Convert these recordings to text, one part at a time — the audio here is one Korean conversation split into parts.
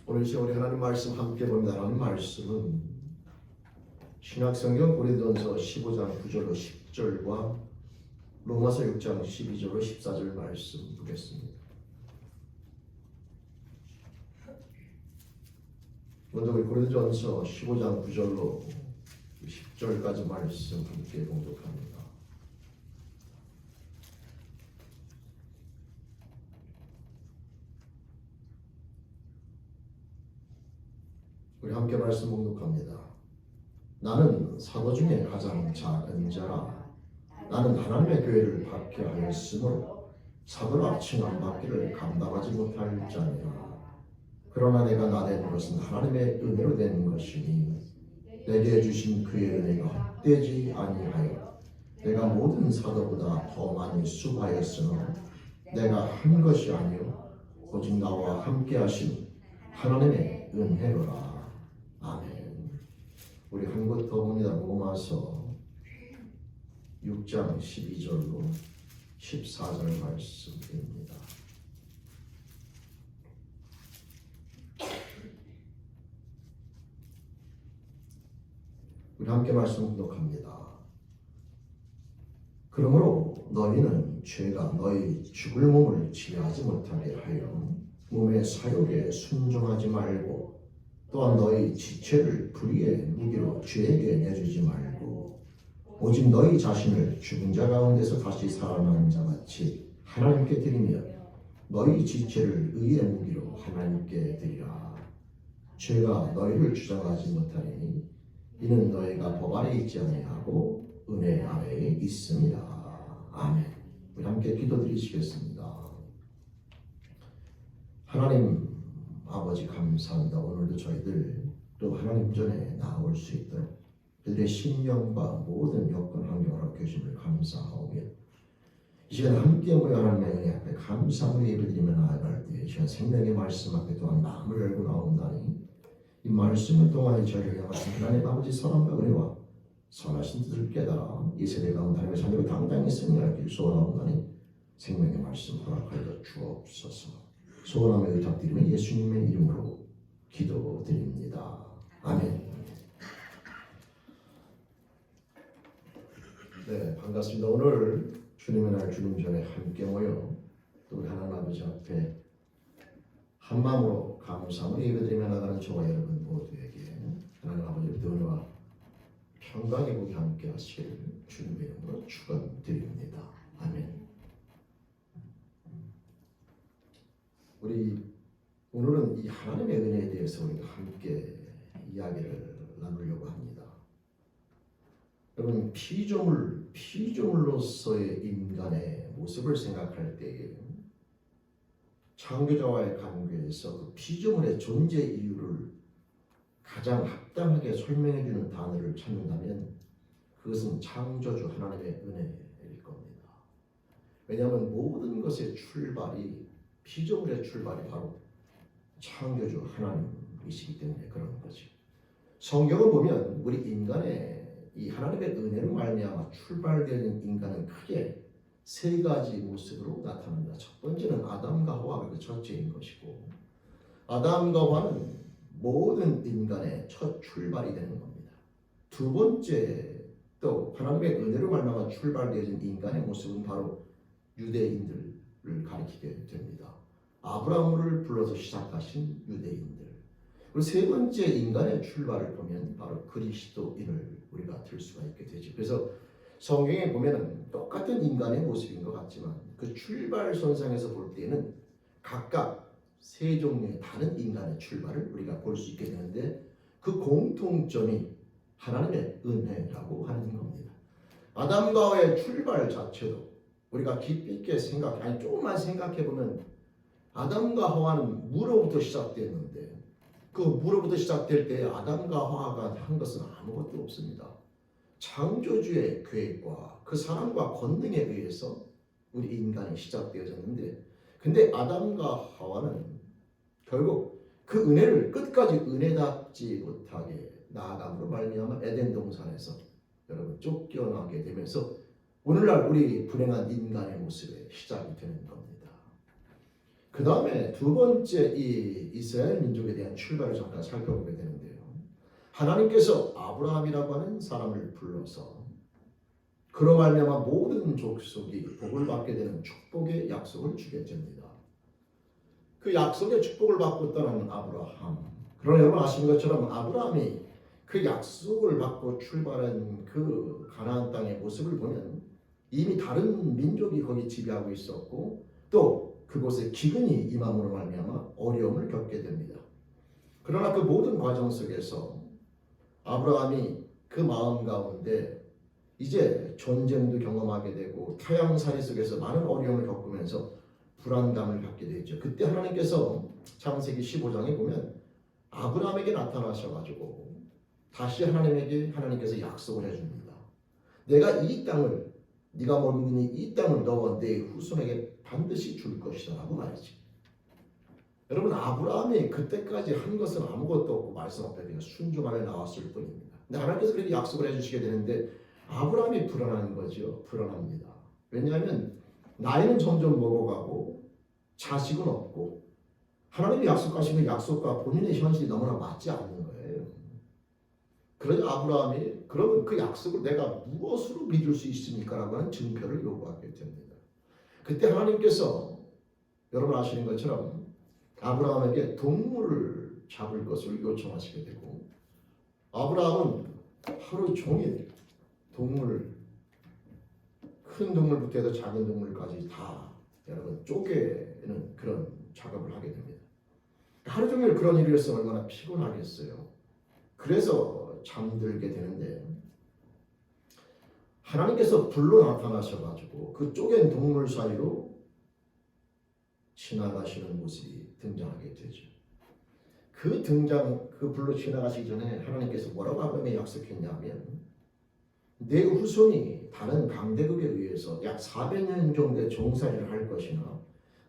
오늘 시간에 하나님 말씀 함께 봅니다. 하나님 말씀은 신약성경 고린도전서 15장 9절로 10절과 로마서 6장 12절로 14절 말씀 보겠습니다. 먼저 우리 고린도전서 15장 9절로 10절까지 말씀 함께 봉독합니다. 우리 함께 말씀 봉독합니다. 나는 사도 중에 가장 작은 자라. 나는 하나님의 교회를 받게 하였으므로 사도라 칭함받기를 감당하지 못할 자니라. 그러나 내가 나된 것은 하나님의 은혜로 된 것이니 내게 주신 그의 은혜가 헛되지 아니하여 내가 모든 사도보다 더 많이 수고하였으나 내가 한 것이 아니요 오직 나와 함께 하신 하나님의 은혜로라. 아멘. 우리 한 곳 더 봅니다. 로마서 6장 12절로 14절 말씀입니다. 우리 함께 말씀 공독합니다. 그러므로 너희는 죄가 너희 죽을 몸을 지배하지 못하게 하여 몸의 사욕에 순종하지 말고 또한 너희 지체를 불의의 무기로 죄에게 내주지 말고 오직 너희 자신을 죽은 자 가운데서 다시 살아난 자같이 하나님께 드리며 너희 지체를 의의 무기로 하나님께 드리라. 죄가 너희를 주장하지 못하리니 이는 너희가 법 아래 있지 아니하고 은혜 아래에 있습니다. 아멘. 우리 함께 기도드리시겠습니다. 하나님 아버지 감사합니다. 오늘도 저희들 또 하나님 전에 나올 수 있도록 그들의 신령과 모든 여건 환경을 허락해주심을 감사하오며 이 시간 함께 모여 하나님의 은혜 앞에 감사함을 예배드리며 나아갈 때 이 시간 생명의 말씀 앞에 또한 마음을 열고 나온다니 이 말씀을 통하여 저희를 향하신 하나님 아버지 사랑과 은혜와 선하신 뜻을 깨달아 이 세대 가운데 하나님의 자녀로 당당히 승리할 길 소원하옵나니 생명의 말씀 허락하여 주옵소서. 소원함에 의탁드리며 예수님의 이름으로 기도드립니다. 아멘. 네, 반갑습니다. 오늘 주님의 날 주님 전에 함께 모여 또 우리 하나님 아버지 앞에 한 마음으로 감사함을 예배드리며 나가는 저와 여러분 모두에게 하나님 아버지의 은혜와 평강의 복이 함께 하실 주님의 이름으로 축원드립니다. 아멘. 우리 오늘은 이 하나님의 은혜에 대해서 우리가 함께 이야기를 나누려고 합니다. 여러분 피조물로서의 인간의 모습을 생각할 때에 창조자와의 관계에서 그 피조물의 존재 이유를 가장 합당하게 설명해주는 단어를 찾는다면 그것은 창조주 하나님의 은혜일 겁니다. 왜냐하면 모든 것의 출발이 피조물의 출발이 바로 창조주 하나님이시기 때문에 그런 거죠. 성경을 보면 우리 인간의 이 하나님의 은혜로 말미암아 출발되는 인간은 크게 세 가지 모습으로 나타납니다. 첫 번째는 아담과 하와가 그 첫째인 것이고 아담과 하와는 모든 인간의 첫 출발이 되는 겁니다. 두 번째 또 하나님의 은혜로 말미암아 출발되어진 인간의 모습은 바로 유대인들을 가리키게 됩니다. 아브라함을 불러서 시작하신 유대인들. 그리고 세 번째 인간의 출발을 보면 바로 그리스도인을 우리가 들 수가 있게 되죠. 그래서 성경에 보면은 똑같은 인간의 모습인 것 같지만 그 출발선상에서 볼 때는 각각 세 종류의 다른 인간의 출발을 우리가 볼 수 있게 되는데 그 공통점이 하나님의 은혜라고 하는 겁니다. 아담과 하와의 출발 자체도 우리가 깊이 있게 조금만 생각해 보면 아담과 하와는 무로부터 시작됐는데 그 무로부터 시작될 때 아담과 하와가 한 것은 아무것도 없습니다. 창조주의 계획과 그 사랑과 권능에 의해서 우리 인간이 시작되어졌는데 근데 아담과 하와는 결국 그 은혜를 끝까지 은혜답지 못하게 나아감으로 말미암아 에덴 동산에서 여러분 쫓겨나게 되면서 오늘날 우리 불행한 인간의 모습의 시작이 되는 겁니다. 그 다음에 두 번째 이 이스라엘 민족에 대한 출발을 잠깐 살펴보게 되는데요. 하나님께서 아브라함이라고 하는 사람을 불러서 그로 말미암아 모든 족속이 복을 받게 되는 축복의 약속을 주게 됩니다. 그 약속의 축복을 받고 떠나는 아브라함. 그러나 여러분 아시는 것처럼 아브라함이 그 약속을 받고 출발한 그 가나안 땅의 모습을 보면 이미 다른 민족이 거기 지배하고 있었고 또 그곳에 기근이 임함으로 말미암아 어려움을 겪게 됩니다. 그러나 그 모든 과정 속에서 아브라함이 그 마음 가운데 이제 전쟁도 경험하게 되고 타향살이 속에서 많은 어려움을 겪으면서 불안감을 갖게 되죠. 그때 하나님께서 창세기 15장에 보면 아브라함에게 나타나셔가지고 다시 하나님께서 약속을 해줍니다. 내가 이 땅을 네가 모르고 있는 이 땅을 너와 내 후손에게 반드시 줄 것이다 라고 말이지. 여러분 아브라함이 그때까지 한 것은 아무것도 없고 말씀 앞에 그냥 순종하며 나왔을 뿐입니다. 근데 하나님께서 그렇게 약속을 해주시게 되는데 아브라함이 불안한 거죠. 불안합니다. 왜냐하면 나이는 점점 먹어가고 자식은 없고 하나님이 약속하신 그 약속과 본인의 현실이 너무나 맞지 않는 거예요. 그러자 아브라함이 그러면 그 약속을 내가 무엇으로 믿을 수 있습니까? 라고 하는 증표를 요구하게 됩니다. 그때 하나님께서 여러분 아시는 것처럼 아브라함에게 동물을 잡을 것을 요청하시게 되고 아브라함은 하루 종일 동물, 큰 동물부터 해서 작은 동물까지 다 여러분 쪼개는 그런 작업을 하게 됩니다. 하루 종일 그런 일을 해서 얼마나 피곤하겠어요. 그래서 잠들게 되는데 하나님께서 불로 나타나셔가지고 그 쪼갠 동물 사이로 지나가시는 모습이 등장하게 되죠. 그 불로 지나가시기 전에 하나님께서 뭐라고 아브라함에게 약속했냐면 내 후손이 다른 강대국에 의해서 약 400년 정도의 종살이를 할 것이나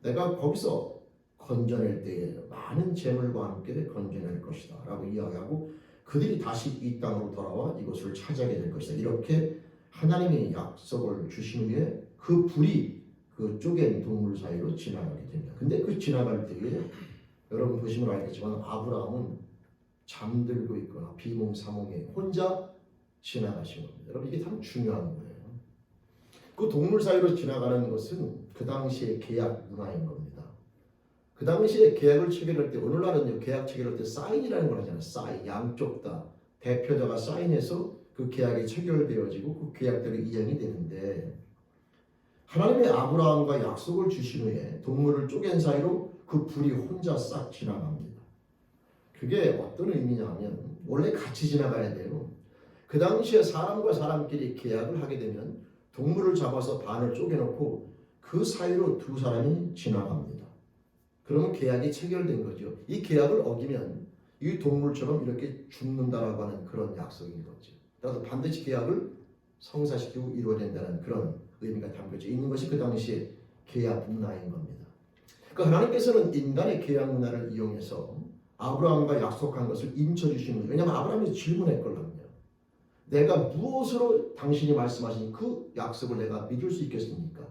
내가 거기서 건져낼 때에 많은 재물과 함께 건져낼 것이다 라고 이야기하고 그들이 다시 이 땅으로 돌아와 이곳을 차지하게 될 것이다. 이렇게 하나님이 약속을 주신 후에 그 불이 그 쪼갠 동물 사이로 지나가게 됩니다. 근데 그 지나갈 때에 여러분 보시면 알겠지만 아브라함은 잠들고 있거나 비몽사몽에 혼자 지나가신 겁니다. 여러분 이게 참 중요한 거예요. 그 동물 사이로 지나가는 것은 그 당시의 계약 문화인 겁니다. 그 당시에 계약을 체결할 때 오늘날은 계약 체결할 때 사인이라는 걸 하잖아요. 사인, 양쪽 다 대표자가 사인해서 그 계약이 체결되어지고 그 계약대로 이행이 되는데 하나님의 아브라함과 약속을 주신 후에 동물을 쪼갠 사이로 그 불이 혼자 싹 지나갑니다. 그게 어떤 의미냐면 원래 같이 지나가야 돼요. 그 당시에 사람과 사람끼리 계약을 하게 되면 동물을 잡아서 반을 쪼개놓고 그 사이로 두 사람이 지나갑니다. 그러면 계약이 체결된 거죠. 이 계약을 어기면 이 동물처럼 이렇게 죽는다라고 하는 그런 약속인 거죠. 그래서 반드시 계약을 성사시키고 이루어야 된다는 그런 의미가 담겨져 있는 것이 그 당시의 계약 문화인 겁니다. 그러니까 하나님께서는 인간의 계약 문화를 이용해서 아브라함과 약속한 것을 인쳐주시는 거예요. 왜냐하면 아브라함이 질문했거든요. 내가 무엇으로 당신이 말씀하신 그 약속을 내가 믿을 수 있겠습니까?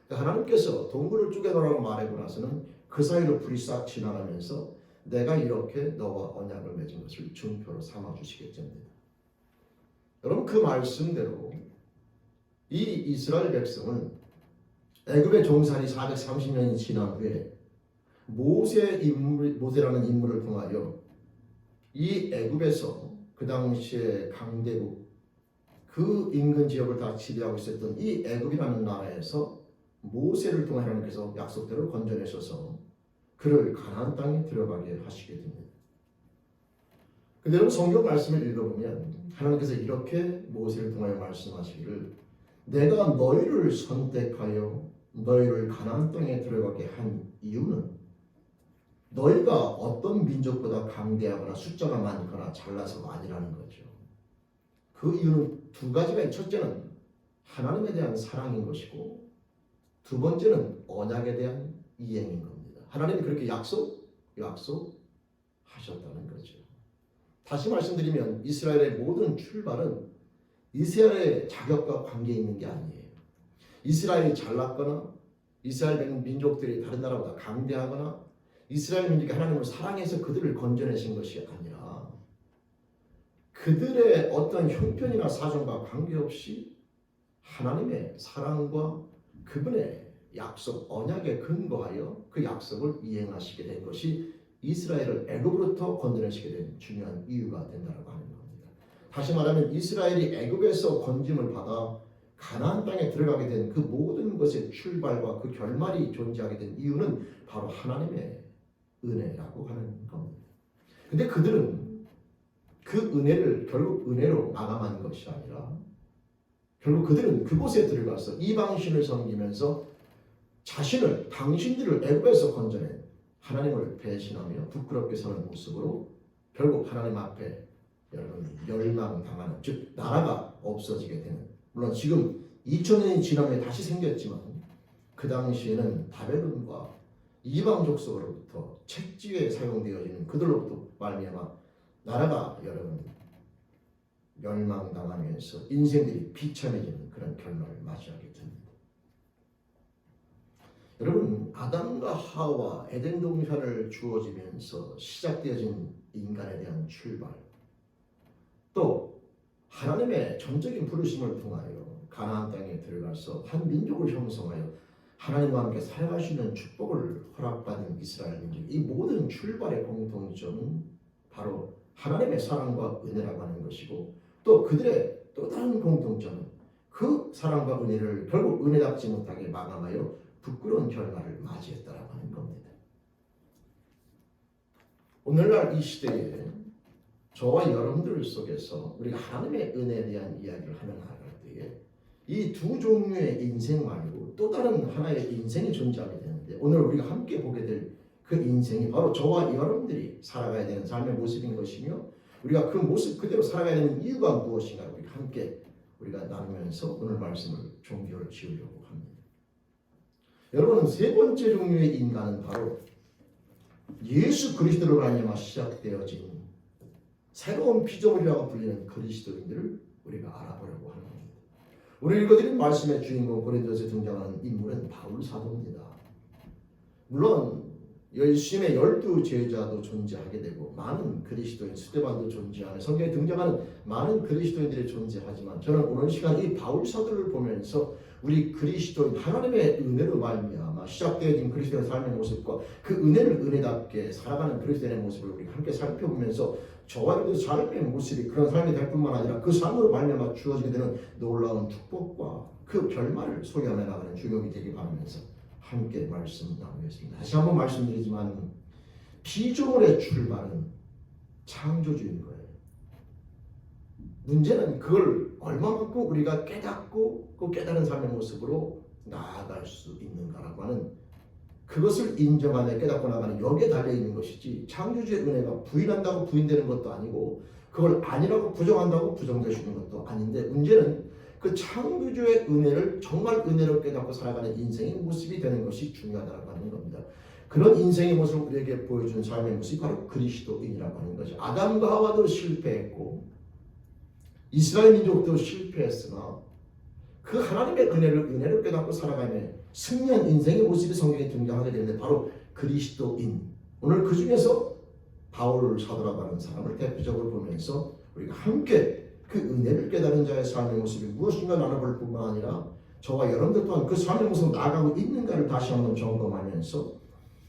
그러니까 하나님께서 동물을 쪼개놓으라고 말하고 나서는 그 사이로 불이 싹 지나가면서 내가 이렇게 너와 언약을 맺은 것을 증표로 삼아주시게 됩니다. 여러분 그 말씀대로 이 이스라엘 백성은 애굽의 종살이 430년이 지난 후에 모세라는 인물을 통하여 이 애굽에서 그 당시에 강대국 그 인근 지역을 다 지배하고 있었던 이 애굽이라는 나라에서 모세를 통해 하나님께서 약속대로 건져내셔서 그를 가나안 땅에 들어가게 하시게 됩니다. 근데 여러분 성경 말씀을 읽어보면 하나님께서 이렇게 모세를 통하여 말씀하시기를 내가 너희를 선택하여 너희를 가나안 땅에 들어가게 한 이유는 너희가 어떤 민족보다 강대하거나 숫자가 많거나 잘나서가 아니라는 거죠. 그 이유는 두 가지가 있어요. 첫째는 하나님에 대한 사랑인 것이고 두 번째는 언약에 대한 이행인 겁니다. 하나님이 그렇게 약속하셨다는 거죠. 다시 말씀드리면 이스라엘의 모든 출발은 이스라엘의 자격과 관계 있는 게 아니에요. 이스라엘이 잘났거나 이스라엘 민족들이 다른 나라보다 강대하거나 이스라엘 민족이 하나님을 사랑해서 그들을 건져내신 것이 아니라 그들의 어떤 형편이나 사정과 관계없이 하나님의 사랑과 그분의 약속, 언약에 근거하여 그 약속을 이행하시게 된 것이 이스라엘을 애굽으로부터 건져내시게 된 중요한 이유가 된다고 하는 겁니다. 다시 말하면 이스라엘이 애굽에서 건짐을 받아 가나안 땅에 들어가게 된 그 모든 것의 출발과 그 결말이 존재하게 된 이유는 바로 하나님의 은혜라고 하는 겁니다. 근데 그들은 그 은혜를 결국 은혜로 마감한 것이 아니라 결국 그들은 그곳에 들어가서 이방신을 섬기면서 자신을 당신들을 애굽에서 건져낸 하나님을 배신하며 부끄럽게 사는 모습으로 결국 하나님 앞에 여러분 멸망당하는, 즉 나라가 없어지게 되는, 물론 지금 2000년이 지나면 다시 생겼지만 그 당시에는 바벨론과 이방 족속으로부터 책지에 사용되어지는 그들로부터 말미암아 나라가 여러분 멸망당하면서 인생들이 비참해지는 그런 결말을 맞이하게 됩니다. 여러분, 아담과 하와 에덴 동산을 주어지면서 시작되어진 인간에 대한 출발, 또 하나님의 전적인 부르심을 통하여 가나안 땅에 들어가서 한 민족을 형성하여 하나님과 함께 살아갈 수 있는 축복을 허락받은 이스라엘 민족, 이 모든 출발의 공통점은 바로 하나님의 사랑과 은혜라고 하는 것이고, 또 그들의 또 다른 공통점은 그 사랑과 은혜를 결국 은혜답지 못하게 마감하여 부끄러운 결말을 맞이했다라고 하는 겁니다. 오늘날 이 시대에 저와 여러분들 속에서 우리가 하나님의 은혜에 대한 이야기를 하며 나아갈 때에 이 두 종류의 인생 말고 또 다른 하나의 인생이 존재하게 되는데, 오늘 우리가 함께 보게 될 그 인생이 바로 저와 여러분들이 살아가야 되는 삶의 모습인 것이며, 우리가 그 모습 그대로 살아가야 되는 이유가 무엇인가 우리 함께 우리가 나누면서 오늘 말씀을 종교를 지으려고 합니다. 여러분, 세 번째 종류의 인간은 바로 예수 그리스도로 말미암아 시작되어진 새로운 피조물이라고 불리는 그리스도인들을 우리가 알아보려고 하는 겁니다. 오늘 읽어드린 말씀의 주인공 고린도서에 등장하는 인물은 바울 사도입니다. 물론 예수님의 12 제자도 존재하게 되고 많은 그리스도인 스데반도 존재하는, 성경에 등장하는 많은 그리스도인들이 존재하지만 저는 오늘 시간 이 바울 사도를 보면서 우리 그리스도인 하나님의 은혜로 말미암아 시작되어진 그리스도인의 삶의 모습과 그 은혜를 은혜답게 살아가는 그리스도인의 모습을 우리 함께 살펴보면서 저와 여러분의 삶의 모습이 그런 삶이 될 뿐만 아니라 그 삶으로 말미암아 주어지게 되는 놀라운 축복과 그 결말을 소개하며 나가는 주역이 되기 바라면서 함께 말씀 나누겠습니다. 다시 한번 말씀드리지만 피조물의 출발은 창조주인 거예요. 문제는 그걸 얼마만큼 우리가 깨닫고 그 깨달은 삶의 모습으로 나아갈 수 있는가라고 하는, 그것을 인정하며 깨닫고 나가는 여기에 달려있는 것이지, 창조주의 은혜가 부인한다고 부인되는 것도 아니고 그걸 아니라고 부정한다고 부정되시는 것도 아닌데, 문제는 그 창조주의 은혜를 정말 은혜로 깨닫고 살아가는 인생의 모습이 되는 것이 중요하다고 하는 겁니다. 그런 인생의 모습을 우리에게 보여준 삶의 모습이 바로 그리스도인이라고 하는 거죠. 아담과 하와도 실패했고 이스라엘 민족도 실패했으나 그 하나님의 은혜로 깨닫고 살아가며 승리한 인생의 모습이 성경에 등장하게 되는데 바로 그리스도인. 오늘 그 중에서 바울 사도라고 하는 사람을 대표적으로 보면서 우리가 함께 그 은혜를 깨달은 자의 삶의 모습이 무엇인가 나눠볼 뿐만 아니라 저와 여러분들 또한 그 삶의 모습으로 나아가고 있는가를 다시 한번 점검하면서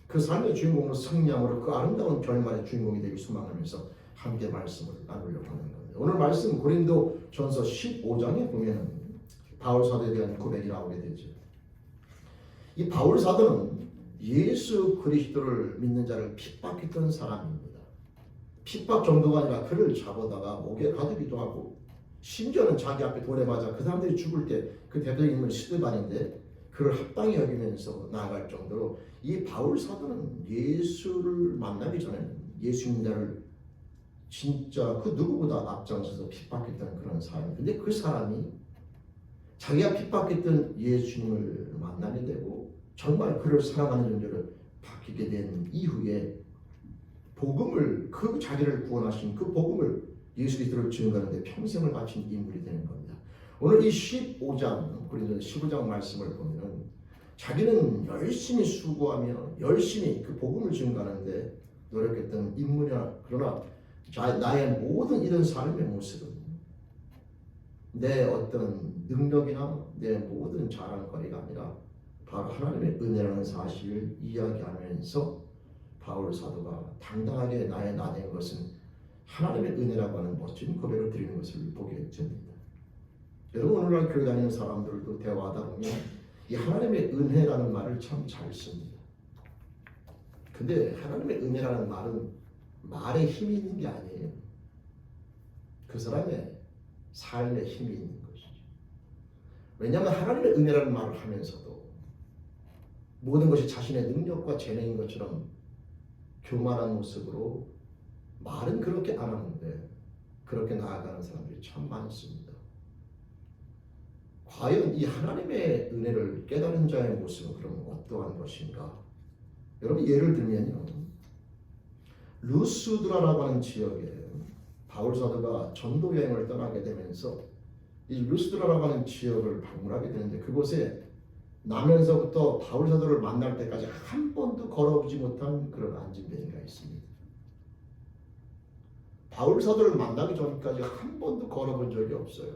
그 삶의 주인공으로 승리함으로 그 아름다운 결말의 주인공이 되길 소망하면서 함께 말씀을 나누려고 하는 겁니다. 오늘 말씀 고린도 전서 15장에 보면 바울 사도에 대한 고백이 나오게 되죠. 이 바울 사도는 예수 그리스도를 믿는 자를 핍박했던 사람입니다. 핍박 정도가 아니라 그를 잡아다가 목에 가두기도 하고, 심지어는 자기 앞에 돌에 맞아 그 사람들이 죽을 때 그 대표적인 인물 스데반인데 그를 합당히 여기면서 나아갈 정도로 이 바울 사도는 예수를 만나기 전에는 예수 믿는 자를 진짜 그 누구보다 앞장서서 핍박했던 그런 사람이, 근데 그 사람이 자기가 핍박했던 예수님을 만나게 되고 정말 그를 사랑하는 존재를 바뀌게 된 이후에 복음을 그 자기를 구원하신 그 복음을 예수 그리스도를 증거하는데 평생을 바친 인물이 되는 겁니다. 오늘 이 15장 고린도서 15장 말씀을 보면은 자기는 열심히 수고하며 열심히 그 복음을 증거하는데 노력했던 인물이야. 그러나 나의 모든 이런 삶의 모습은 내 어떤 능력이나 내 모든 자랑거리가 아니라 바로 하나님의 은혜라는 사실을 이야기하면서 바울 사도가 당당하게 나의 나된 것은 하나님의 은혜라고 하는 멋진 고백을 드리는 것을 보게 됩니다. 여러분 오늘날 교회 다니는 사람들도 대화하다 보면 이 하나님의 은혜라는 말을 참 잘 씁니다. 근데 하나님의 은혜라는 말은 말에 힘이 있는 게 아니에요. 그 사람의 삶에 힘이 있는 것이죠. 왜냐하면 하나님의 은혜라는 말을 하면서도 모든 것이 자신의 능력과 재능인 것처럼 교만한 모습으로 말은 그렇게 안 하는데 그렇게 나아가는 사람들이 참 많습니다. 과연 이 하나님의 은혜를 깨달은 자의 모습은 그럼 어떠한 것인가? 여러분 예를 들면요, 루스드라라고 하는 지역에 바울 사도가 전도 여행을 떠나게 되면서 이 루스드라라고 하는 지역을 방문하게 되는데 그곳에 나면서부터 바울 사도를 만날 때까지 한 번도 걸어보지 못한 그런 안진뱅이가 있습니다. 바울 사도를 만나기 전까지 한 번도 걸어본 적이 없어요.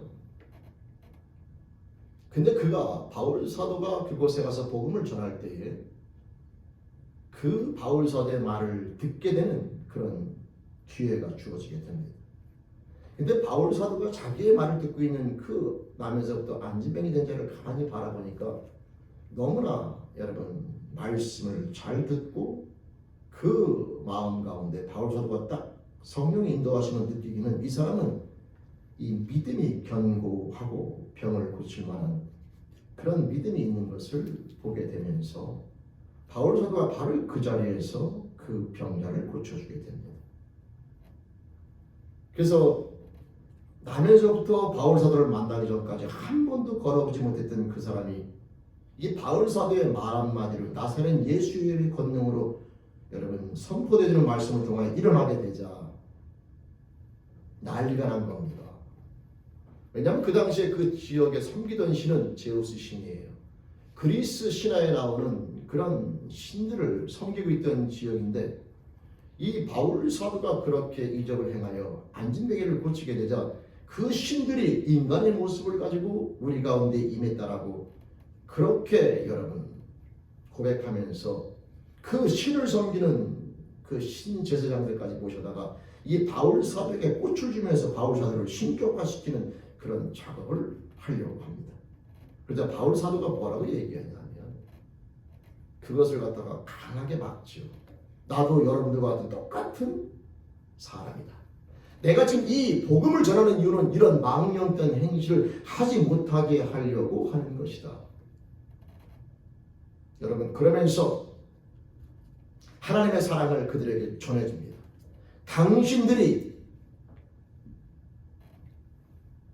근데 그가 바울 사도가 그곳에 가서 복음을 전할 때에 그 바울 사도의 말을 듣게 되는 그런 기회가 주어지게 됩니다. 근데 바울 사도가 자기의 말을 듣고 있는 그 나면서부터 안진뱅이 된 자를 가만히 바라보니까 너무나 여러분 말씀을 잘 듣고 그 마음 가운데 바울 사도가 딱 성령의 인도하심을 느끼기는 이 사람은 이 믿음이 견고하고 병을 고칠 만한 그런 믿음이 있는 것을 보게 되면서 바울 사도가 바로 그 자리에서 그 병자를 고쳐주게 됩니다. 그래서 나면서부터 바울 사도를 만나기 전까지 한 번도 걸어보지 못했던 그 사람이 이 바울 사도의 말 한마디로 나사렛 예수의 권능으로 여러분 선포되는 말씀을 통하여 일어나게 되자 난리가 난 겁니다. 왜냐하면 그 당시에 그 지역에 섬기던 신은 제우스 신이에요. 그리스 신화에 나오는 그런 신들을 섬기고 있던 지역인데 이 바울 사도가 그렇게 이적을 행하여 안진뱅이를 고치게 되자 그 신들이 인간의 모습을 가지고 우리 가운데 임했다라고 그렇게 여러분 고백하면서 그 신을 섬기는 그 신 제사장들까지 모셔다가 이 바울 사도에게 꽃을 주면서 바울 사도를 신격화시키는 그런 작업을 하려고 합니다. 그러자 바울 사도가 뭐라고 얘기하냐면 그것을 갖다가 강하게 막지요. 나도 여러분들과 같은 똑같은 사람이다. 내가 지금 이 복음을 전하는 이유는 이런 망령된 행실을 하지 못하게 하려고 하는 것이다. 여러분 그러면서 하나님의 사랑을 그들에게 전해줍니다. 당신들이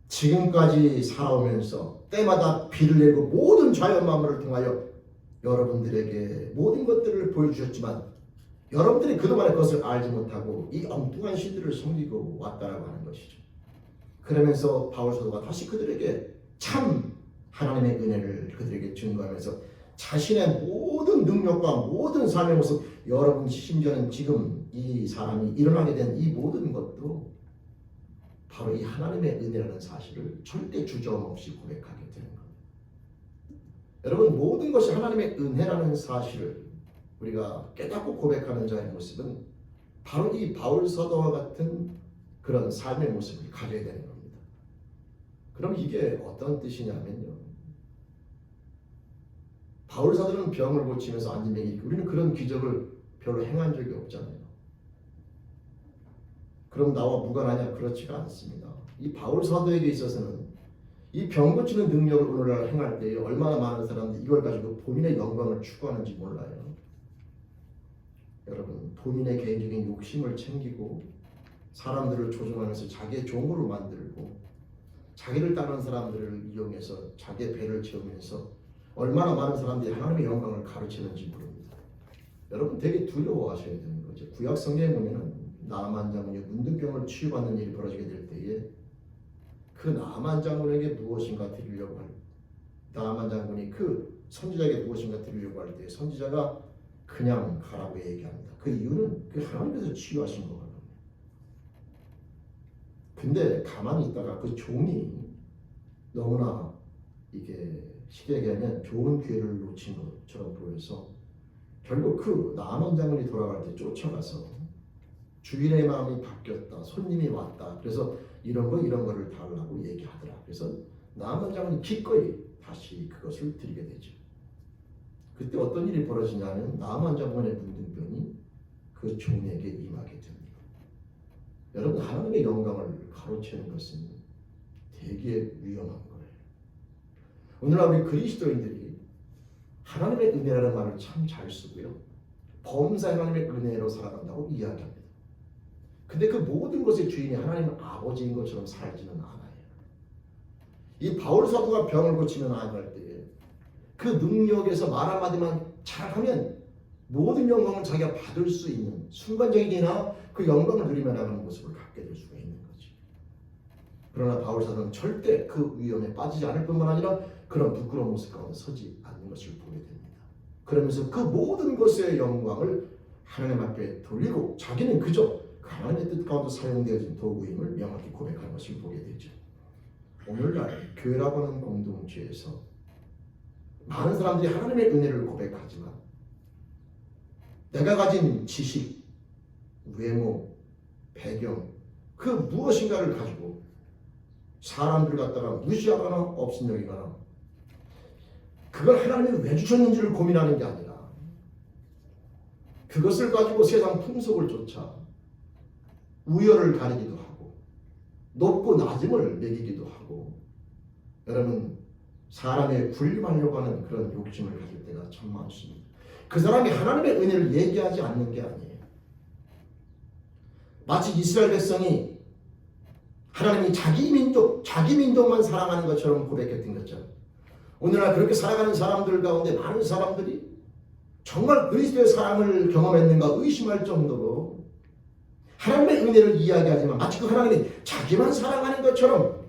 지금까지 살아오면서 때마다 비를 내고 모든 자연 만물을 통하여 여러분들에게 모든 것들을 보여주셨지만 여러분들이 그동안에 그것을 알지 못하고 이 엉뚱한 신들을 섬기고 왔다라고 하는 것이죠. 그러면서 바울 사도가 다시 그들에게 참 하나님의 은혜를 그들에게 증거하면서 자신의 모든 능력과 모든 삶의 모습 여러분 심지어는 지금 이 사람이 일어나게 된 이 모든 것도 바로 이 하나님의 은혜라는 사실을 절대 주저없이 고백하게 되는 겁니다. 여러분 모든 것이 하나님의 은혜라는 사실을 우리가 깨닫고 고백하는 자의 모습은 바로 이 바울 사도와 같은 그런 삶의 모습을 가져야 되는 겁니다. 그럼 이게 어떤 뜻이냐면요. 바울 사도는 병을 고치면서 안진뱅이 우리는 그런 기적을 별로 행한 적이 없잖아요. 그럼 나와 무관하냐? 그렇지가 않습니다. 이 바울 사도에게 있어서는 이 병 고치는 능력을 오늘날 행할 때 얼마나 많은 사람들이 이걸 가지고 본인의 영광을 추구하는지 몰라요. 여러분 본인의 개인적인 욕심을 챙기고 사람들을 조종하면서 자기의 종으로 만들고 자기를 따르는 사람들을 이용해서 자기의 배를 채우면서 얼마나 많은 사람들이 하나님의 영광을 가르치는지 모릅니다. 여러분 되게 두려워하셔야 되는 거죠. 구약 성경에 보면은 나만 장군이 문둥병을 치유받는 일이 벌어지게 될 때에 그 나만 장군에게 무엇인가 드리려고 할 나만 장군이 그 선지자에게 무엇인가 드리려고 할 때 선지자가 그냥 가라고 얘기합니다. 그 이유는 그 하나님께서 치유하신 거거든요. 근데 가만히 있다가 그 종이 너무나 이게 시대에 하면 좋은 기회를 놓친 것처럼 보여서 결국 그 나만 장군이 돌아갈 때 쫓아가서 주인의 마음이 바뀌었다. 손님이 왔다. 그래서 이런 거를 달라고 얘기하더라. 그래서 나만 장군이 기꺼이 다시 그것을 드리게 되죠. 그때 어떤 일이 벌어지냐면 나만 장군의 문둥병이 그 종에게 임하게 됩니다. 여러분 하나님의 영광을 가로채는 것은 되게 위험한 거예요. 오늘날 우리 그리스도인들이 하나님의 은혜라는 말을 참 잘 쓰고요. 범사 하나님의 은혜로 살아간다고 이야기합니다. 근데 그 모든 것의 주인이 하나님 아버지인 것처럼 살지는 않아요. 이 바울 사도가 병을 고치며 나아갈 때에 그 능력에서 말 한마디만 잘하면 모든 영광을 자기가 받을 수 있는 순간적이나 그 영광을 누리며 나가는 모습을 갖게 될 수가 있는 거지. 그러나 바울 사도는 절대 그 위험에 빠지지 않을 뿐만 아니라 그런 부끄러운 모습 가운데 서지 않는 것을 보게 됩니다. 그러면서 그 모든 것의 영광을 하나님 앞에 돌리고 자기는 그저 하나님의 뜻 가운데 사용되어진 도구임을 명확히 고백하는 것을 보게 되죠. 오늘날 교회라고 하는 공동체에서 많은 사람들이 하나님의 은혜를 고백하지만 내가 가진 지식, 외모, 배경 그 무엇인가를 가지고 사람들 갖다가 무시하거나 업신여기거나 그걸 하나님이 왜 주셨는지를 고민하는 게 아니라 그것을 가지고 세상 풍속을 쫓아 우열을 가리기도 하고 높고 낮음을 매기기도 하고 여러분 사람의 군림하려고 하는 그런 욕심을 가질 때가 참 많습니다. 그 사람이 하나님의 은혜를 얘기하지 않는 게 아니에요. 마치 이스라엘 백성이 하나님이 자기 민족만 사랑하는 것처럼 고백했던 것처럼 오늘날 그렇게 살아가는 사람들 가운데 많은 사람들이 정말 그리스도의 사랑을 경험했는가 의심할 정도로 하나님의 은혜를 이야기하지만 마치 그 하나님이 자기만 사랑하는 것처럼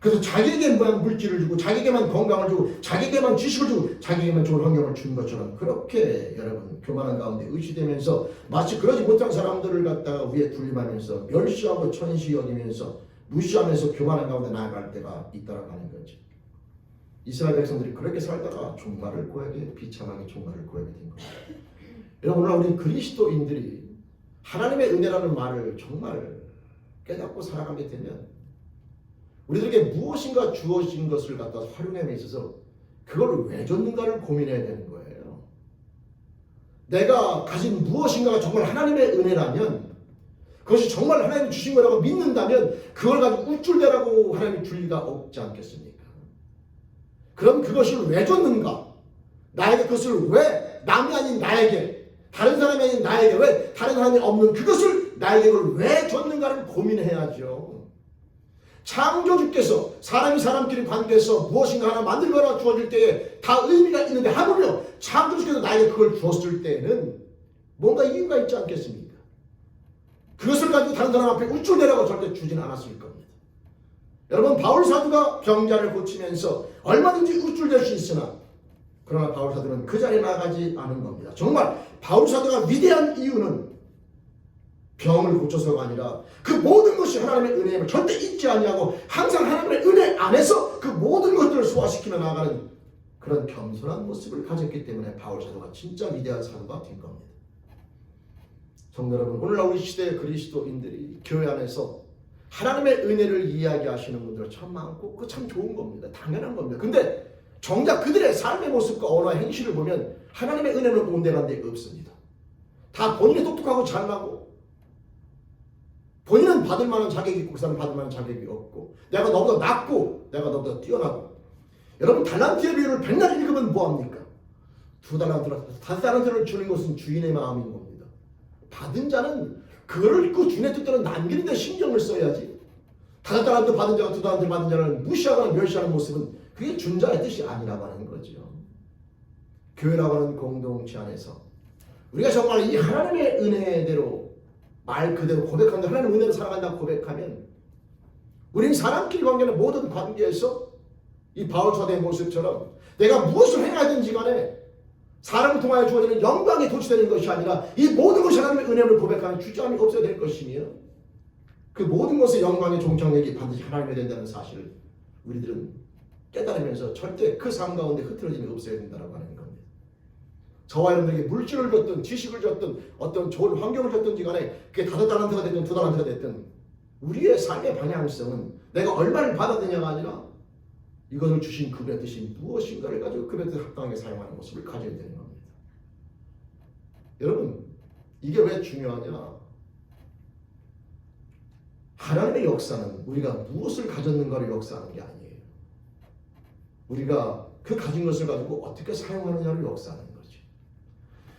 그래서 자기에게만 물질을 주고 자기에게만 건강을 주고 자기에게만 지식을 주고 자기에게만 좋은 환경을 준 것처럼 그렇게 여러분 교만한 가운데 의시되면서 마치 그러지 못한 사람들을 갖다가 위에 군림하면서 멸시하고 천시 여기면서 무시하면서 교만한 가운데 나아갈 때가 있다라고 하는 거죠. 이스라엘 백성들이 그렇게 살다가 종말을 고하게 비참하게 종말을 고하게 된 거예요. 여러분 오늘 우리 그리스도인들이 하나님의 은혜라는 말을 정말 깨닫고 살아가게 되면 우리들에게 무엇인가 주어진 것을 갖다 활용함에 있어서 그걸 왜 줬는가를 고민해야 되는 거예요. 내가 가진 무엇인가가 정말 하나님의 은혜라면 그것이 정말 하나님이 주신 거라고 믿는다면 그걸 가지고 우쭐대라고 하나님이 줄 리가 없지 않겠습니까? 그럼 그것을 왜 줬는가? 나에게 그것을 왜 남이 아닌 나에게 다른 사람이 아닌 나에게 왜 다른 사람이 없는 그것을 나에게 그걸 왜 줬는가를 고민해야죠. 창조주께서 사람이 사람끼리 관계에서 무엇인가 하나 만들거나 주어질 때에 다 의미가 있는데 하물며 창조주께서 나에게 그걸 주었을 때에는 뭔가 이유가 있지 않겠습니까? 그것을 가지고 다른 사람 앞에 우쭐대라고 절대 주진 않았을 겁니다. 여러분 바울 사도가 병자를 고치면서 얼마든지 우쭐댈 수 있으나 그러나 바울 사도는 그 자리에 나가지 않은 겁니다. 정말 바울 사도가 위대한 이유는 병을 고쳐서가 아니라 그 모든 것이 하나님의 은혜임을 절대 잊지 아니하고 항상 하나님의 은혜 안에서 그 모든 것들을 소화시키며 나가는 그런 겸손한 모습을 가졌기 때문에 바울 사도가 진짜 위대한 사도가 된 겁니다. 성도 여러분 오늘날 우리 시대의 그리스도인들이 교회 안에서 하나님의 은혜를 이야기하시는 분들 참 많고 그거 참 좋은 겁니다. 당연한 겁니다. 근데 정작 그들의 삶의 모습과 언어와 행실을 보면 하나님의 은혜는 온데간 데 없습니다. 다 본인이 똑똑하고 잘나고 본인은 받을 만한 자격이 있고 그 사람은 받을 만한 자격이 없고 내가 너보다 낫고 내가 너보다 뛰어나고 여러분 달란트의 비율을 100날 읽으면 뭐합니까? 2달란트나 5달란트를 주는 것은 주인의 마음인 겁니다. 받은 자는 그거를 그 주인의 뜻대로 남기는 데 신경을 써야지 5달란트 받은 자가 2달란트 받은 자를 무시하거나 멸시하는 모습은 그게 준 자의 뜻이 아니라고 하는 거죠. 교회라고 하는 공동체 안에서 우리가 정말 이 하나님의 은혜대로 말 그대로 고백한다, 하나님의 은혜로 살아간다고 고백하면 우리는 사람끼리 관계는 모든 관계에서 이 바울 사도의 모습처럼 내가 무엇을 행하든지 간에 사람을 통하여 주어지는 영광이 도취되는 것이 아니라 이 모든 것이 하나님의 은혜를 고백하는 주저함이 없어야 될 것이며 그 모든 것의 영광의 종착역이 반드시 하나님이 된다는 사실을 우리들은 깨달으면서 절대 그 삶 가운데 흐트러짐이 없어야 된다고 하는 겁니다. 저와 여러분들에게 물질을 줬든 지식을 줬든 어떤 좋은 환경을 줬든지 간에 그게 5달란트가 됐든 2달란트가 됐든 우리의 삶의 방향성은 내가 얼마를 받아들냐가 아니라 이것을 주신 그분의 뜻이 무엇인가를 가지고 그분의 뜻에 합당하게 사용하는 모습을 가져야 되는 겁니다. 여러분, 이게 왜 중요하냐? 하나님의 역사는 우리가 무엇을 가졌는가를 역사하는 게 아니에요. 우리가 그 가진 것을 가지고 어떻게 사용하느냐를 역사하는 거죠.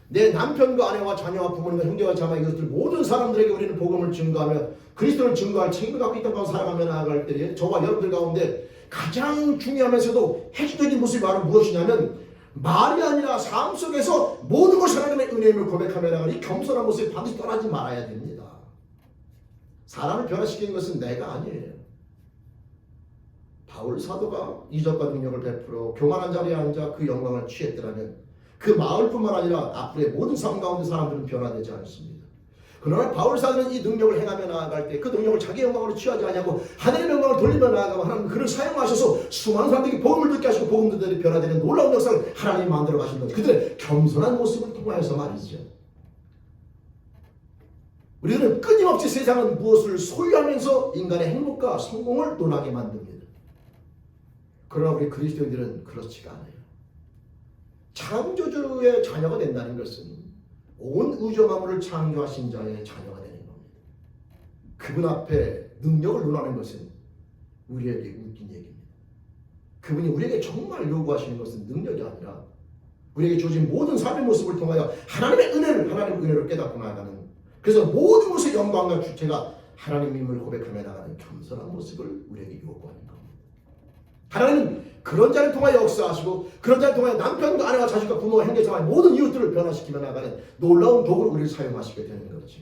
내 남편과 아내와 자녀와 부모님과 형제와 자매 이것들 모든 사람들에게 우리는 복음을 증거하며 그리스도를 증거할 책임을 갖고 있다는 것을 살아가며 나아갈 때에 저와 여러분들 가운데 가장 중요하면서도 핵심적인 모습이 바로 무엇이냐면 말이 아니라 삶 속에서 모든 것이 하나님의 은혜임을 고백하며 나가는 이 겸손한 모습이 반드시 떠나지 말아야 됩니다. 사람을 변화시키는 것은 내가 아니에요. 바울 사도가 이적과 능력을 베풀어 교만한 자리에 앉아 그 영광을 취했더라면 그 마을뿐만 아니라 앞으로의 모든 삶 가운데 사람들은 변화되지 않습니다. 그러나 바울 사도는 이 능력을 행하며 나아갈 때 그 능력을 자기 영광으로 취하지 않냐고 하나님의 영광을 돌리며 나아가고 하나님 그를 사용하셔서 수많은 사람들이 복음을 듣게 하시고 복음 듣들이 변화되는 놀라운 역사를 하나님이 만들어 가신 거죠. 그들의 겸손한 모습을 통하여서 말이죠. 우리들은 끊임없이 세상은 무엇을 소유하면서 인간의 행복과 성공을 논하게 만듭니다. 그러나 우리 그리스도인들은 그렇지가 않아요. 창조주의 자녀가 된다는 것은 온 우주 만물을 창조하신 자의 자녀가 되는 겁니다. 그분 앞에 능력을 논하는 것은 우리에게 웃긴 얘기입니다. 그분이 우리에게 정말 요구하시는 것은 능력이 아니라 우리에게 주어진 모든 삶의 모습을 통하여 하나님의 은혜를 깨닫고 나아가는, 그래서 모든 것의 영광과 주체가 하나님임을 고백하며 나가는 겸손한 모습을 우리에게 요구하는 겁니다. 하나님은 그런 자를 통하여 역사하시고 그런 자를 통하여 남편과 아내와 자식과 부모와 형제자매 모든 이웃들을 변화시키며 나가는 놀라운 도구를 우리를 사용하시게 되는 거죠.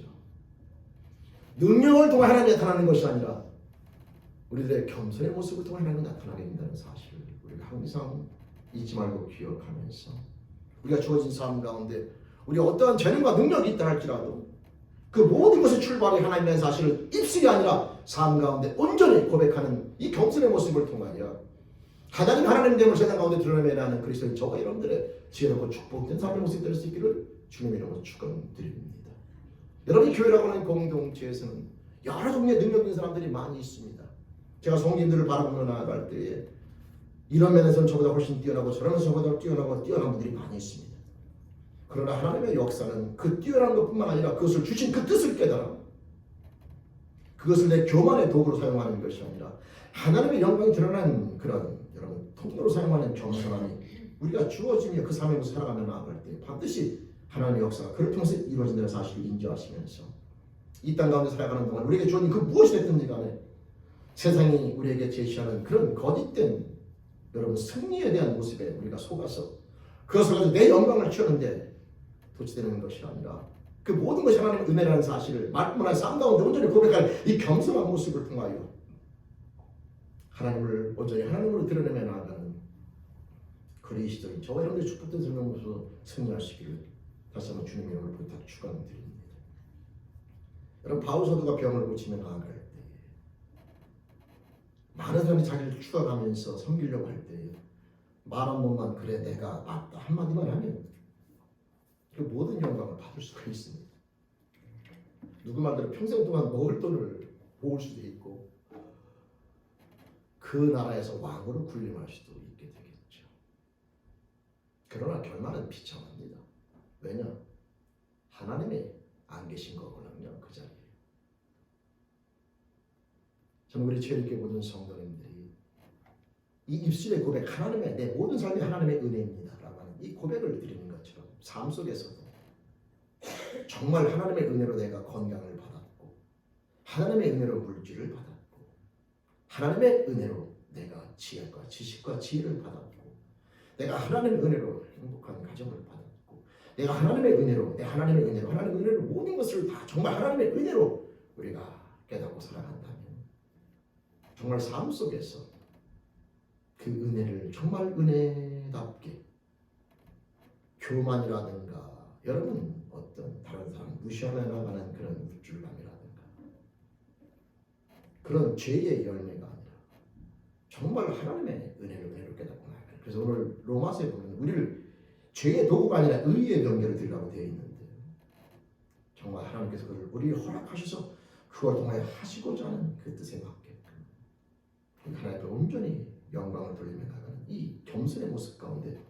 능력을 통해 하나님이 나타나는 것이 아니라 우리들의 겸손의 모습을 통해 하나님이 나타나게 된다는 사실을 우리가 항상 잊지 말고 기억하면서 우리가 주어진 삶 가운데 우리가 어떠한 재능과 능력이 있다 할지라도 그 모든 것의 출발이 하나님의 사실을 입술이 아니라 삶 가운데 온전히 고백하는 이 겸손의 모습을 통하여 하나님 됨을 세상 가운데 드러내며 하는 그리스도인 저와 여러분들의 지혜롭고 축복된 삶의 모습이 될 수 있기를 주님의 이름으로 축원드립니다. 여러분이 교회라고 하는 공동체에서는 여러 종류의 능력 있는 사람들이 많이 있습니다. 제가 성도님들을 바라보며 나아갈 때에 이런 면에서는 저보다 훨씬 뛰어나고 저런 면에서 저보다 뛰어난 분들이 많이 있습니다. 그러나 하나님의 역사는 그 뛰어난 것뿐만 아니라 그것을 주신 그 뜻을 깨달아 그것을 내 교만의 도구로 사용하는 것이 아니라 하나님의 영광이 드러난 그런 여러분 통로로 사용하는 겸손함이 우리가 주어지며 그 삶을 살아가며 나아갈 때 반드시 하나님의 역사가 그를 통해서 이루어진다는 사실을 인지하시면서 이 땅 가운데 살아가는 동안 우리에게 주어진 그 무엇이 됐든지 간에 세상이 우리에게 제시하는 그런 거짓된 여러분 승리에 대한 모습에 우리가 속아서 그것을 가지고 내 영광을 취하는데 도취되는 것이 아니라 그 모든 것이 하나님의 은혜라는 사실을 말뿐만 아니라 삶 가운데 온전히 고백할 이 겸손한 모습을 통하여 하나님을 온전히 하나님으로 드러내며 나아가는 그리스도인 저와 여러분들의 축복된 생명으로서 승리하시기를 다시 한번 주님의 이름으로 부탁 축원드립니다. 여러분 바울 사도가 병을 고치며 나아갈 때 많은 사람이 자기를 추격하면서 섬기려고 할 때 말 한 번만 그래 내가 맞다 한마디만 하면 그 모든 영광을 받을 수가 있습니다. 누구 말대로 평생 동안 먹을 돈을 모을 수도 있고 그 나라에서 왕으로 군림할 수도 있게 되겠죠. 그러나 결말은 비참합니다. 왜냐? 하나님이 안 계신 거거든요. 그 자리에. 저는 우리 주일교회 모든 성도님들이 이 입술의 고백 하나님의 내 모든 삶이 하나님의 은혜입니다 라고 하는 이 고백을 드리는 것처럼 삶 속에서도 정말 하나님의 은혜로 내가 건강을 받았고 하나님의 은혜로 물질을 받았고 하나님의 은혜로 내가 지혜과 지식과 지혜를 받았고 내가 하나님의 은혜로 행복한 가정을 받았고 내가 하나님의 은혜로, 하나님의 은혜로 모든 것을 다 정말 하나님의 은혜로 우리가 깨닫고 살아간다면 정말 삶 속에서 그 은혜를 정말 은혜답게 교만이라든가 여러분 어떤 다른 사람 무시하며 나가는 그런 우쭐감이라든가 그런 죄의 열매가 아니라 정말 하나님의 은혜로 깨닫고 나가는. 그래서 오늘 로마서에 보면 우리를 죄의 도구가 아니라 의의 경계로 드리라고 되어 있는데 정말 하나님께서 그걸 우리를 허락하셔서 그걸 통하여 하시고자 하는 그 뜻에 맞게끔 하나님께 온전히 영광을 돌리며 나가는 이 겸손의 모습 가운데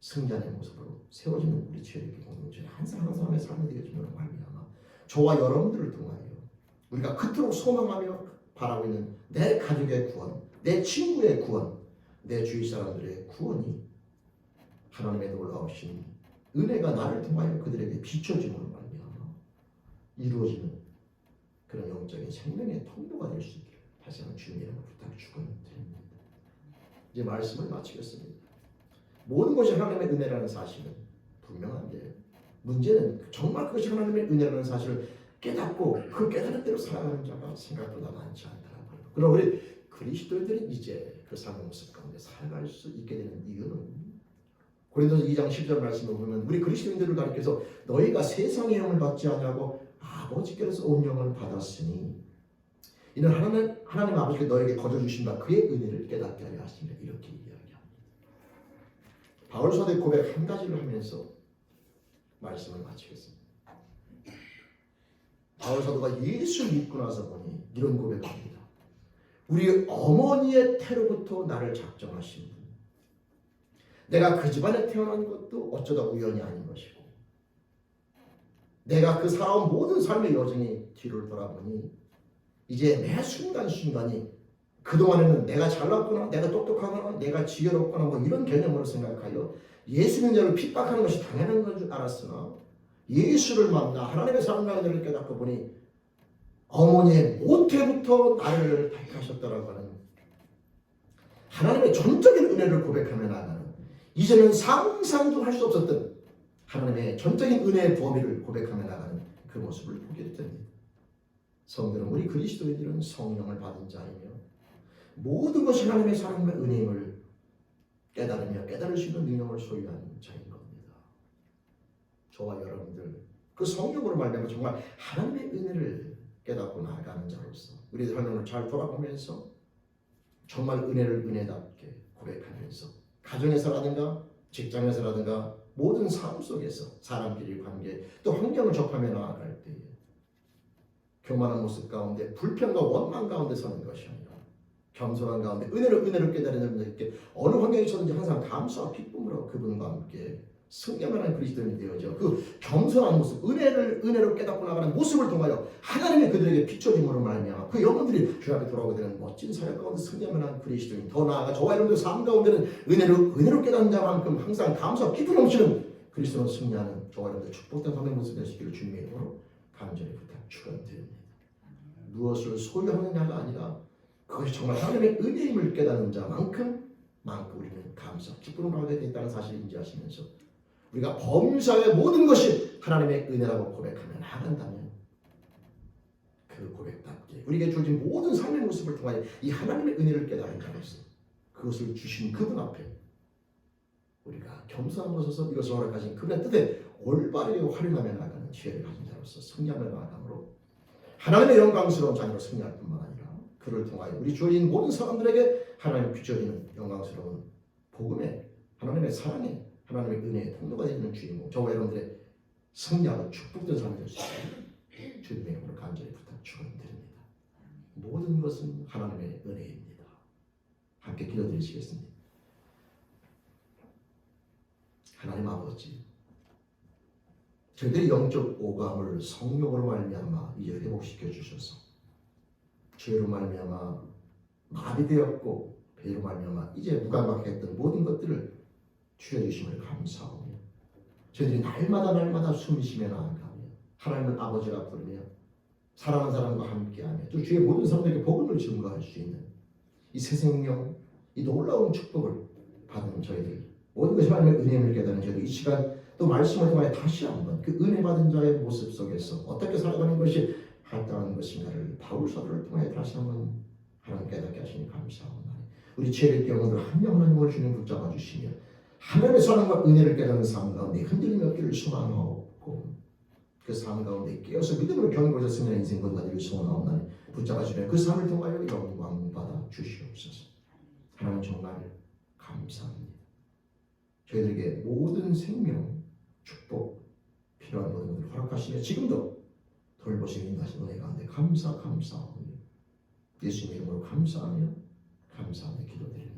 승자의 모습으로 세워지는 우리 지혜롭게 공동체 한 사람 한 사람의 삶이 되어주는 말미암아 저와 여러분들을 통하여 우리가 그토록 소망하며 바라고 있는 내 가족의 구원, 내 친구의 구원, 내 주위 사람들의 구원이 하나님의 놀라우신 은혜가 나를 통하여 그들에게 비춰짐으로 말미암아 이루어지는 그런 영적인 생명의 통로가 될 수 있기를 다시 한번 주님의 이름으로 부탁 축원드립니다. 이제 말씀을 마치겠습니다. 모든 것이 하나님의 은혜라는 사실은 분명한데 문제는 정말 그것이 하나님의 은혜라는 사실을 깨닫고 그 깨달은 대로 살아가는 자가 생각보다 많지 않다는 거예요. 그럼 우리 그리스도인들은 이제 그 삶의 모습 가운데 살아갈 수 있게 되는 이유는 고린도서 2장 10절 말씀을 보면 우리 그리스도인들을 가리켜서 너희가 세상의 영을 받지 아니하고 아버지께로서 온 영을 받았으니 이는 하나님 아버지께 너에게 거저 주신 바 그의 은혜를 깨닫게 하려 하시니라 이렇게 이야기합니다. 바울 사도의 고백 한 가지를 하면서 말씀을 마치겠습니다. 바울 사도가 예수 믿고 나서 보니 이런 고백을 합니다. 우리 어머니의 태로부터 나를 작정하신 분, 내가 그 집안에 태어난 것도 어쩌다 우연이 아닌 것이고 내가 그 살아온 모든 삶의 여정이 뒤를 돌아보니 이제 매 순간순간이 그동안에는 내가 잘났거나 내가 똑똑하거나 내가 지혜롭거나 뭐 이런 개념으로 생각하여 예수 믿는 자를 핍박하는 것이 당연한 건 줄 알았으나 예수를 만나 하나님의 사랑과 은혜를 깨닫고 보니 어머니의 모태부터 나를 택하셨다라고 하는 하나님의 전적인 은혜를 고백하며 나가는 이제는 상상도 할 수 없었던 하나님의 전적인 은혜의 범위를 고백하며 나가는 그 모습을 보게 됩니다. 성도는 우리 그리스도인들은 성령을 받은 자이며 모든 것이 하나님의 사랑과 은혜임을 깨달으며 깨달을 수 있는 능력을 소유한 자인 겁니다. 저와 여러분들 그 성령으로 말미암아 정말 하나님의 은혜를 깨닫고 나아가는 자로서 우리 삶을 잘 돌아보면서 정말 은혜를 은혜답게 고백하면서 가정에서라든가 직장에서라든가 모든 삶 속에서 사람끼리 관계 또 환경을 접하며 나아갈 때에 교만한 모습 가운데 불평과 원망 가운데 서는 것이 아니라 겸손한 가운데 은혜를 깨달은 자들께 어느 환경에 있었는지 항상 감사와 기쁨으로 그분과 함께 승리하는 그리스도인이 되어져 그 겸손한 모습 은혜로 깨닫고 나가는 모습을 통하여 하나님의 그들에게 비춰짐으로 말미암아 그 영혼들이 주 앞에 돌아오게 되는 멋진 사역 가운데 승리하는 그리스도인 더 나아가 저와 여러분들 삶 가운데는 은혜로 깨닫는 자만큼 항상 감사와 기쁨 넘치는 그리스도로 승리하는 저와 여러분들 축복된 삶의 모습 되시기를 주님의 이름으로 간절히 부탁 축원드립니다. 무엇을 소유하느냐가 아니라 그것이 정말 하나님의 은혜임을 깨닫는 자만큼 우리는 감사, 기쁨을 하게 되었다는 사실을 인지하시면서 우리가 범사의 모든 것이 하나님의 은혜라고 고백하며 나간다면 그 고백답게 우리에게 주어진 모든 삶의 모습을 통하여 이 하나님의 은혜를 깨달은 자로서 그것을 주신 그분 앞에 우리가 겸손함으로 서서 이것을 허락하신 그분의 뜻에 올바르게 활용하며 나가는 지혜를 가진 자로서 승리하며 나아감으로 하나님의 영광스러운 자녀로 승리할 뿐만 아니라 그를 통하여 우리 주어진 모든 사람들에게 하나님의 비춰지는 영광스러운 복음의 하나님의 사랑의 하나님의 은혜의 통로가 되는 주인공 저와 여러분들의 승리하고 축복된 삶이 될 수 있도록 주님의 이름으로 간절히 부탁 축원드립니다. 모든 것은 하나님의 은혜입니다. 함께 기도드리시겠습니다. 하나님 아버지 저희들의 영적 오감을 성령으로 말미암아 이제 회복시켜 주셔서 죄로 말미암아 마비되었고 배로 말미암아 이제 무감각했던 모든 것들을 주여주심을 감사하며 저희들이 날마다 숨을 쉬며 나아가며 하나님은 아버지라 부르며 사랑하는 사람과 함께하며 또 주의 모든 사람들에게 복음을 증거할 수 있는 이 새 생명 이 놀라운 축복을 받은 저희들 모든 것이 하나님의 은혜임을 깨닫는 저희들 이 시간 또 말씀을 통하여 다시 한번 그 은혜 받은 자의 모습 속에서 어떻게 살아가는 것이 합당한 것인가를 바울서를 통하여 다시 한번 하나님 깨닫게 하시니 감사합니다. 우리 죄를 깨어들 한 명 한 명을 주님 붙잡아 주시며 하나님의 사랑과 은혜를 깨닫는 삶 가운데 흔들림이 없기를 소망하옵고 그 삶 가운데 깨어서 믿음으로 경고하여 승리한 인생 건가들을 소원하옵나니 붙잡아 주며 그 삶을 통하여 영광 받아 주시옵소서. 하나님 정말 감사합니다. 저희들에게 모든 생명, 축복, 필요한 모든 것을 허락하시며 지금도 돌보시는 인도하신 은혜 가운데 감사하오니 예수님의 이름으로 감사하며 기도드립니다.